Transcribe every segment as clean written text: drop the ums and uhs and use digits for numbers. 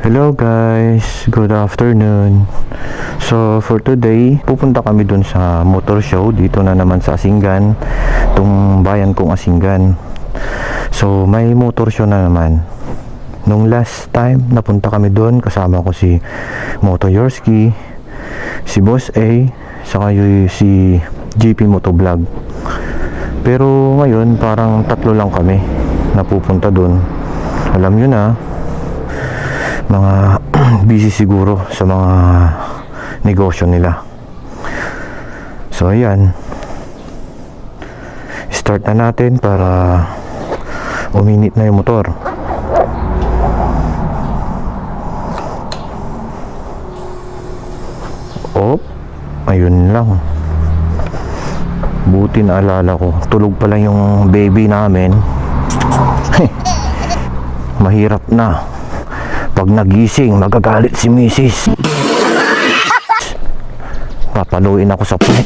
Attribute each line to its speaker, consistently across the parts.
Speaker 1: Hello guys, good afternoon. So for today, pupunta kami dun sa motor show dito na naman sa Asinggan, itong bayan kong Asinggan. So may motor show na naman. Nung last time napunta kami dun, kasama ko si Moto Yorski, si Boss A, saka si GP Motovlog. Pero ngayon parang tatlo lang kami napupunta dun. Alam nyo na, mga busy siguro sa mga negosyo nila. So ayan, start na natin para uminit na yung motor. Op, ayun lang, buti na alala ko, tulog pa lang yung baby namin. Mahirap na pag nagising, magagalit si Mrs. Papaluin ako sa puwet.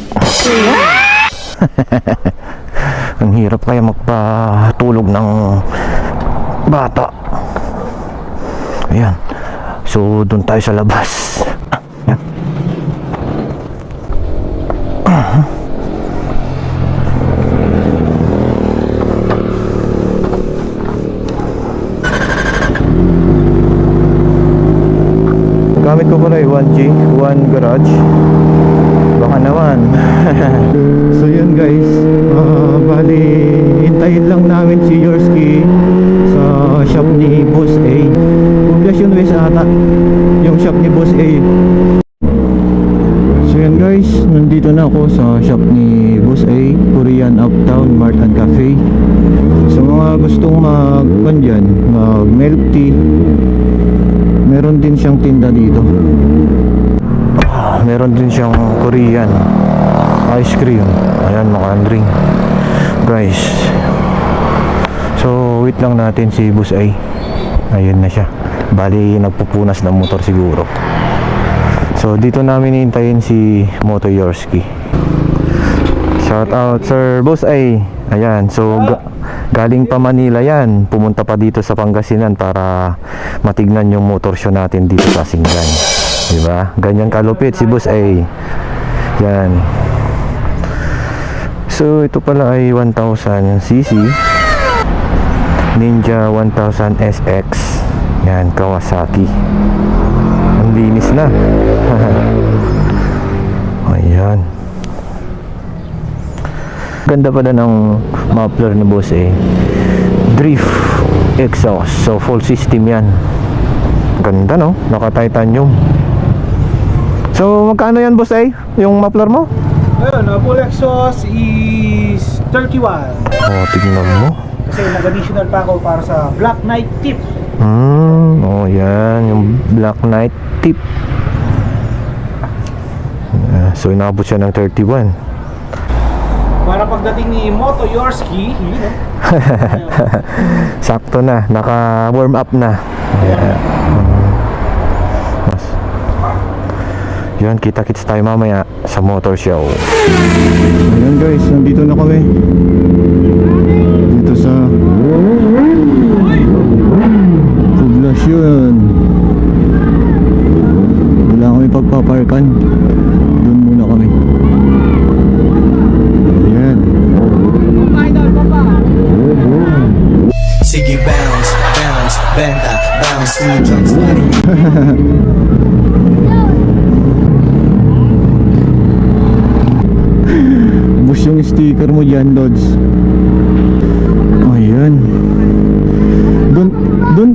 Speaker 1: Ang hirap kaya magpatulog ng bata. Ayan, so doon tayo sa labas. Ayan. Gamit ko pala 1G, 1 garage. Baka naman. So yun guys, bali hintayin lang namin si Yorski sa shop ni Boss A. Poblacion West ata yung shop ni Boss A. So yun guys, nandito na ako sa shop ni Boss A, Korean Uptown Mart and Cafe. So mga gustong mag milk tea, meron din siyang tinda dito. Meron din siyang Korean ice cream. Ayan, makandring guys. So wait lang natin si Boss A. Ayun na siya, bali nagpupunas ng motor siguro. So dito namin hihintayin si Moto Yorski. Shout out Sir Boss A. Ayan, so galing pa Manila yan, pumunta pa dito sa Pangasinan para matignan yung motor show natin dito sa Asinggan. Diba? Ganyan kalupit si Boss A. Yan. So ito pala ay 1000cc Ninja 1000 SX. Yan, Kawasaki. Ang linis na. Ayan. Ganda pala ng muffler ni Boss A. Drift exhaust. So full system yan. Ganda no? Naka-titanium. So magkano yan Boss A? Yung muffler mo?
Speaker 2: Ayun, full exhaust is 31.
Speaker 1: Oh, tignan mo.
Speaker 2: Kasi nag-additional pa ako para sa Black Knight tip.
Speaker 1: Oh yan, yung Black Knight tip. So inabot siya ng 31.
Speaker 2: Para pagdating ni Moto Yorski, yun eh.
Speaker 1: Sakto na, naka-warm up na. Yeah. Yun, kita-kits tayo mamaya sa motor show. Ayan guys, nandito na kami. Dito sa Poblacion. Wala kami pagpaparkan. Doon muna kami. Ayan.
Speaker 3: Sige, bounce, bounce, benta, bounce, new drugs, sliding.
Speaker 1: Bus yung sticker mo dyan, Lods. Ayan.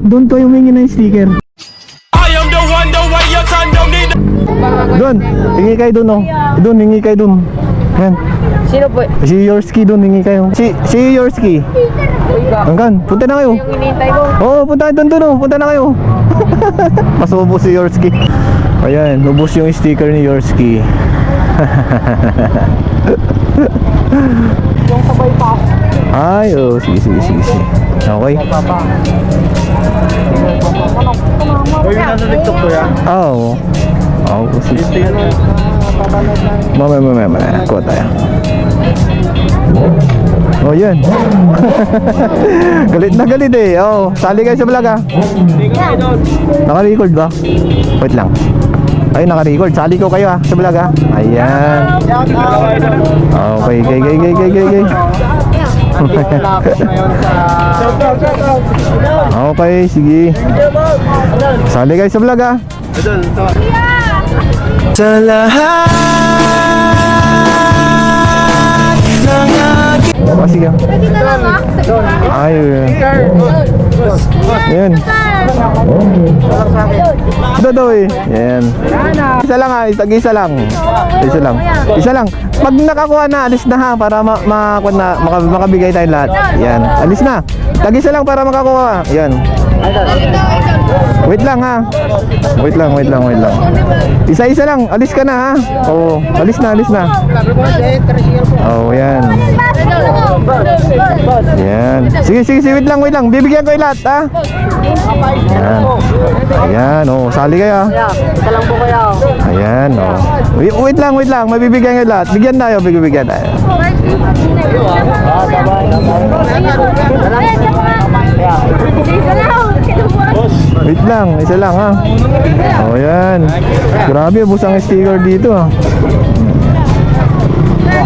Speaker 1: Doon tayo humingi ng sticker.
Speaker 3: I am the one, the way your son don't need.
Speaker 1: Doon, hingi kayo doon, oh. Doon, hingi kayo doon. Ayan.
Speaker 4: Sino po?
Speaker 1: Si Yorski doon, hingi kayo. Si Yorski. Hanggang, punta na kayo.
Speaker 4: Yung inintay ko.
Speaker 1: Oo, punta doon, oh. Punta na kayo. Masubos si Yorski. Ayan, ubos yung sticker ni Yorski.
Speaker 4: Yung sa bypass.
Speaker 1: Ay, oh, sige. Okay.
Speaker 2: O yung nasa TikTok ko yan.
Speaker 1: Oo. Sige. Mamaya. Kuha tayo. Oh, yun. Galit na galit eh. Oh, sali kayo sa vlog ah. Naka-record ba? Wait lang. Ay, naka-record. Sali ko kayo ah sa vlog ah. Ayan. Okay, gay. Okay, sige. Sali kayo sa vlog ah.
Speaker 3: Sa lahat ng aking
Speaker 1: Oh, sige.
Speaker 4: Dito lang ah.
Speaker 1: Ay, yan. Ito daw eh. Yan. Isa lang ha, isa lang. Isa lang. Pag nakakuha na, alis na ha, para makabigay tayo lahat. Yan, alis na. Tag-isa lang para makakuha. Yan. Wait lang ha. Wait lang. Isa-isa lang, alis ka na ha. Oo, alis na. Oh, yan. Yan. Sige, wait lang. Bibigyan ko yung lahat, ha? Yan. Ayan, oh, sali kayo.
Speaker 2: Isa lang po kayo.
Speaker 1: Ayan, oh. Wait lang. Mabibigyan ko yung lahat. Bigyan tayo, bigyan tayo. Wait lang, isa lang, ha? Oh, yan. Grabe, busang sticker dito, ha?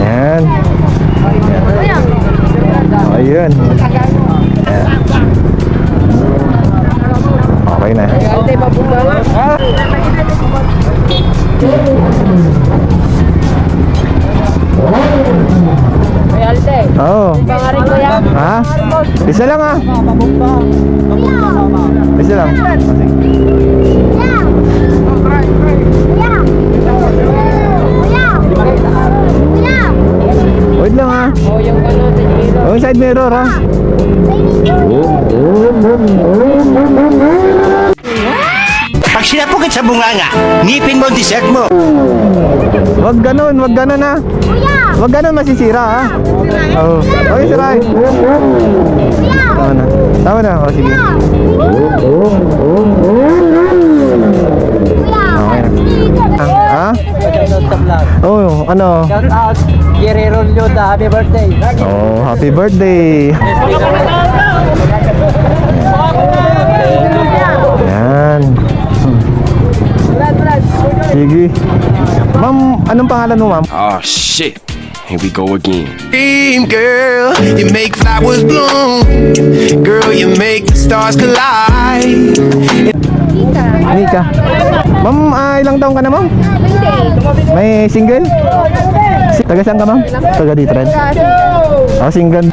Speaker 1: Ayan. Ayan. Okay na. Oo. Ha? Isa lang ha. Isa lang. Wait lang ha. Oh, side mirror ha.
Speaker 5: Pag sinapukit sa bunganga, ngipin mo ang dessert mo.
Speaker 1: Wag ganun ha. Wag ganun, masisira ha. Oh. Okay, siray. Tama na. Oh, sige. Okay na. Ha? Oh, ano?
Speaker 2: Shout out, Guerrero Lyoda, happy birthday.
Speaker 1: Oh, happy birthday. Yan. Sige. Ma'am, anong pangalan mo, ma'am?
Speaker 6: Oh shit. Here we go again.
Speaker 3: dream, girl. You make flowers bloom. Girl, you make the stars collide.
Speaker 1: Nika. Ma'am, ilang taong ka na, ma'am? May single? Taga saan ka, ma'am? Taga dito rin? Ah, single.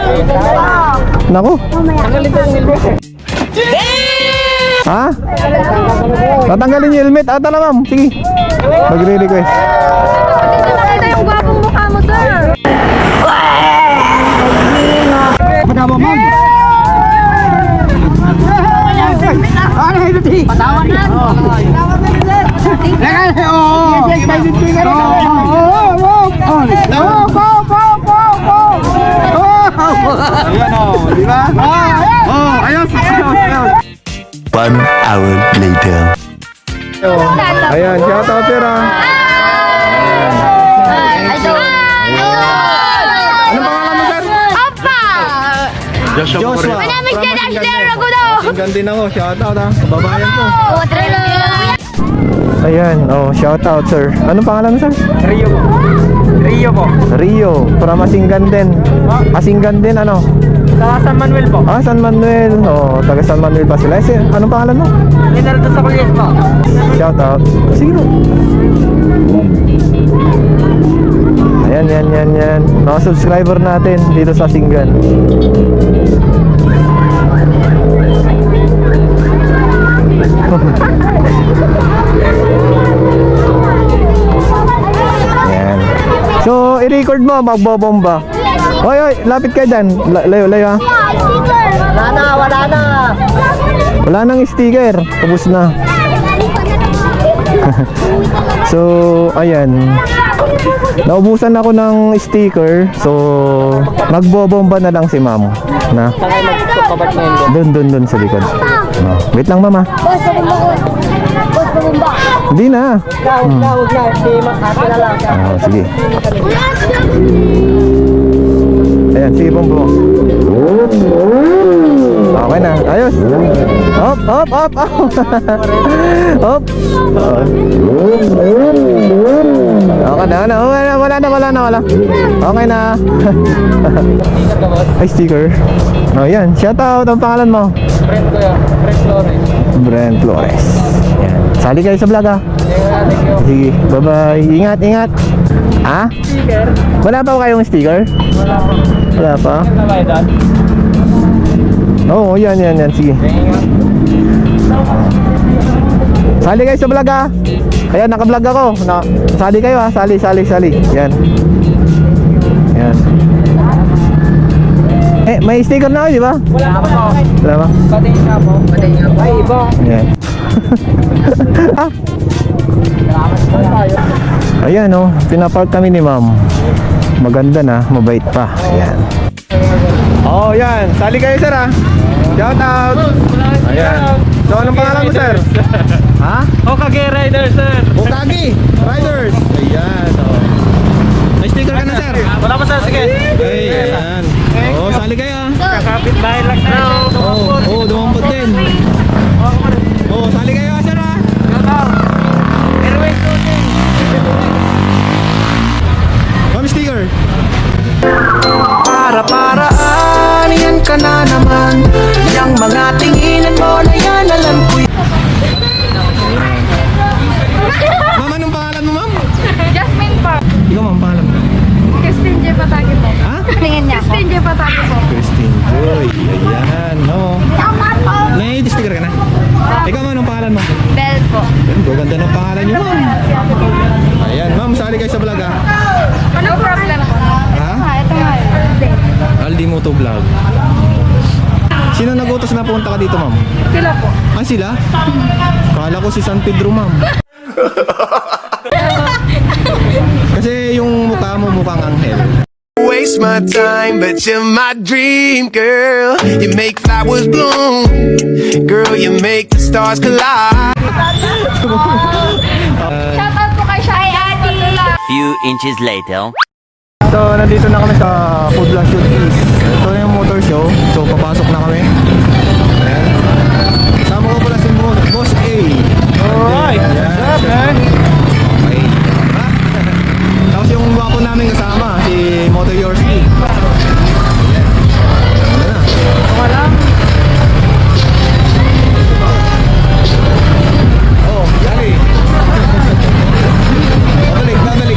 Speaker 1: Naku. Ha? Tatanggalin yung helmet. Ata na, ma'am. Sige. Magre-request.
Speaker 4: Dito nakita yung gwapong mukha mo, sir.
Speaker 2: Patawan yan. Ayan o, di ba? Oh, ayos.
Speaker 3: 1 hour later.
Speaker 1: Ayan, shout out sir ha. Anong pangalan mo sir? Joshua.
Speaker 4: My name is Jadash Deragudo.
Speaker 1: Singan din ako, shout out ha. Kababayan ko.
Speaker 4: Oh,
Speaker 1: Ayan, oh, shout out sir. Anong pangalan mo sir?
Speaker 2: Rio po. Rio po.
Speaker 1: Rio, from Asinggan din. Asinggan din ano?
Speaker 2: Sa San Manuel po.
Speaker 1: Ah, San Manuel. Oh, taga San Manuel pa sila. Sir, anong pangalan mo?
Speaker 2: Leonardo sa Kulyes po.
Speaker 1: Shout out. Sige bro. Ayan. Mga subscriber natin dito sa Asinggan. Ayan. So, i-record mo, magbobomba. Hoy, lapit ka dyan. Layo ha.
Speaker 2: Wala na.
Speaker 1: Wala nang sticker. Tapos na. So, ayan. Naubusan ako ng sticker. So, magbobomba na lang si ma'am. Na? Doon sa likod. Oh, wait lang mama. Hindi na.
Speaker 2: Huwag na. Si Makati na lang.
Speaker 1: Oh, sige. Ayan. Yan, sige, bumbo. Okay na, ayos. Hop, hop, hop, hop. Hop. Okay na, wala. Okay na. Ay, sticker. Oh, yan. Shout out. Ang pangalan mo?
Speaker 2: Friend ko yan. Friend Flores.
Speaker 1: Brent Flores. Yan. Sali kayo sa vlog, ha? Sige, bye-bye. Ingat, ingat. Ha?
Speaker 2: Sticker.
Speaker 1: Wala pa kayong sticker?
Speaker 2: Wala pa.
Speaker 1: Wala pa?
Speaker 2: Sabay doon.
Speaker 1: Oo, yan. Sige. Sali kayo sa vlog, ha? Kaya naka-vlog ako. Sali kayo, ha? Sali. Yan. Yan. May sticker na kayo, di ba?
Speaker 2: Wala pa po.
Speaker 1: Wala ba?
Speaker 2: Patingin nga po. Ay, iba.
Speaker 1: Yan. Ah, ayan, oh. Pinapark kami ni ma'am. Maganda na, mabait pa. Ayan. Oh, yan. Sali kayo, sir, ha? Shout out. Ayan. So, anong pangalan mo, sir? Ha?
Speaker 2: Okage Rider, sir.
Speaker 1: Okagi Riders. Ayan, oh. May sticker ka na, sir?
Speaker 2: Wala pa, sir. Sige.
Speaker 1: Ay, ayan. Oh, sali kayo, ha?
Speaker 2: Kakapit bahay lang tayo.
Speaker 1: Oh, dumampot din. Oh, sali kayo, sir, ha?
Speaker 2: Airway shooting.
Speaker 1: Ma'am, sticker.
Speaker 3: Para-paraan, yan ka na naman. Yang mga tinginan mo na yan, alam ko yan.
Speaker 1: Ma'am, anong pangalan mo, ma'am?
Speaker 4: Jasmine po.
Speaker 1: Ikaw, ma'am, pangalan mo?
Speaker 4: Christine J. Pataki po.
Speaker 1: Ha?
Speaker 4: Tingin niya ako. Christine J. Pataki po.
Speaker 1: Christine Joy. Ayan, no. May sticker ka na? Ikaw, ma'am, anong pangalan mo?
Speaker 4: Bell po.
Speaker 1: Ganda ng pangalan niyo, ma'am. Ayan, ma'am, sali kayo sa vlog, ha?
Speaker 4: No problem po.
Speaker 1: Ha?
Speaker 4: Ito nga.
Speaker 1: Aldi Moto Vlog. Sino nag-utos na punta ka dito, ma'am?
Speaker 4: Sila po.
Speaker 1: Ah, sila? Kala ko si San Pedro, ma'am. Kasi yung mukha mo mukhang anghel.
Speaker 3: Waste my time, but you're my dream, girl. You make flowers bloom, girl. You make the stars collide.
Speaker 4: Shout out po kay Shai Adi.
Speaker 5: Few inches later.
Speaker 1: So, nandito na kami sa Food Blast Shoot East. Ito na yung motor show. So, papasok na kami. Ayan. Kasama ko pala si Boss A.
Speaker 2: Alright.
Speaker 1: Ayan.
Speaker 2: What's up, man?
Speaker 1: Okay. Ha? Tapos yung gwapo namin kasama, si Moto Yours E. Ayan. Ano na?
Speaker 2: Wala.
Speaker 1: Oh, yali.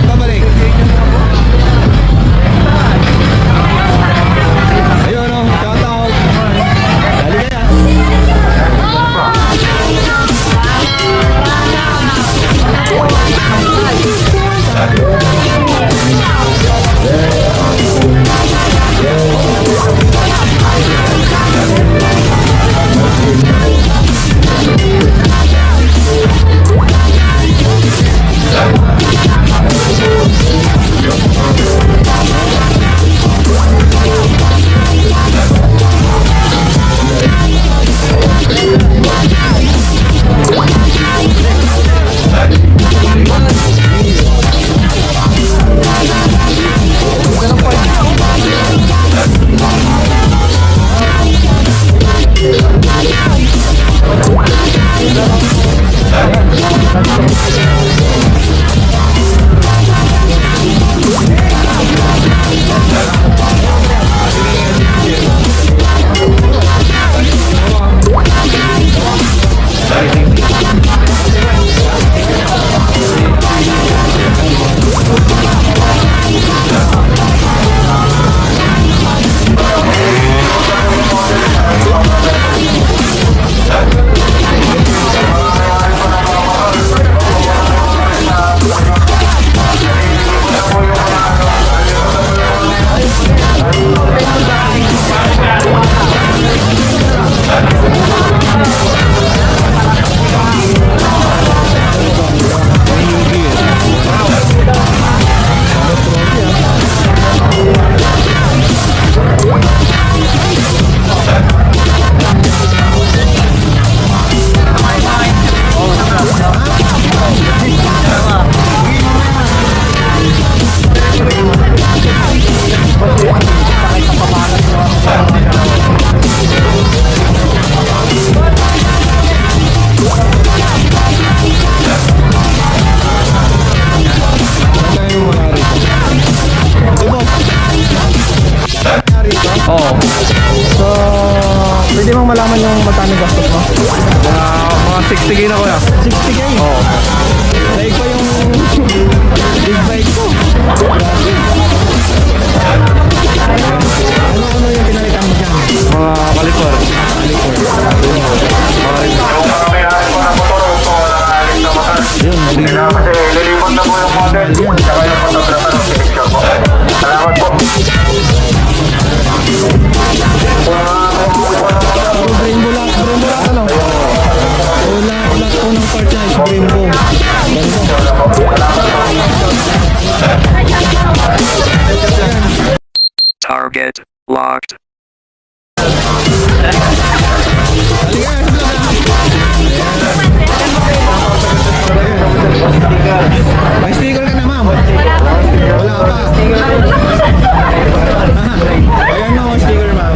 Speaker 1: Babalik. Ayun, oh. Shout out. Dali kaya. malaman yung magkano gastos mo?
Speaker 2: Mga 60k na kuya.
Speaker 1: 60k? Oo. Like pa yung big bike ko. Ano yung pinalitan mo dyan?
Speaker 2: Mga kalitor.
Speaker 1: Yun,
Speaker 7: Lilipot na po yung model. Saka yung photographer ng picture po. Salamat po.
Speaker 1: Rainbow lahat ano? Lahat po ng part niya is rainbow.
Speaker 8: Target locked.
Speaker 1: May sticker ka na, ma'am? Wala pa. Ayan na, sticker, ma'am.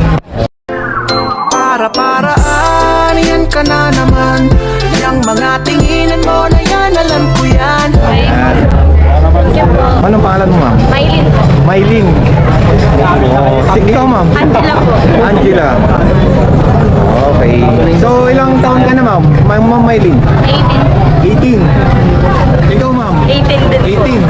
Speaker 3: Para-paraan, yan ka na naman. Yang mga tinginan mo na yan, alam ko yan.
Speaker 1: Anong pangalan mo, ma'am?
Speaker 4: Maylin po.
Speaker 1: Maylin. Ikaw, ma'am?
Speaker 4: Angela po.
Speaker 1: Angela. Okay. So, ilang taon ka na, ma'am? Ma'am Maylin?
Speaker 4: 18.
Speaker 1: 18. Ikaw, ma'am?
Speaker 4: 18 din po.
Speaker 1: 18.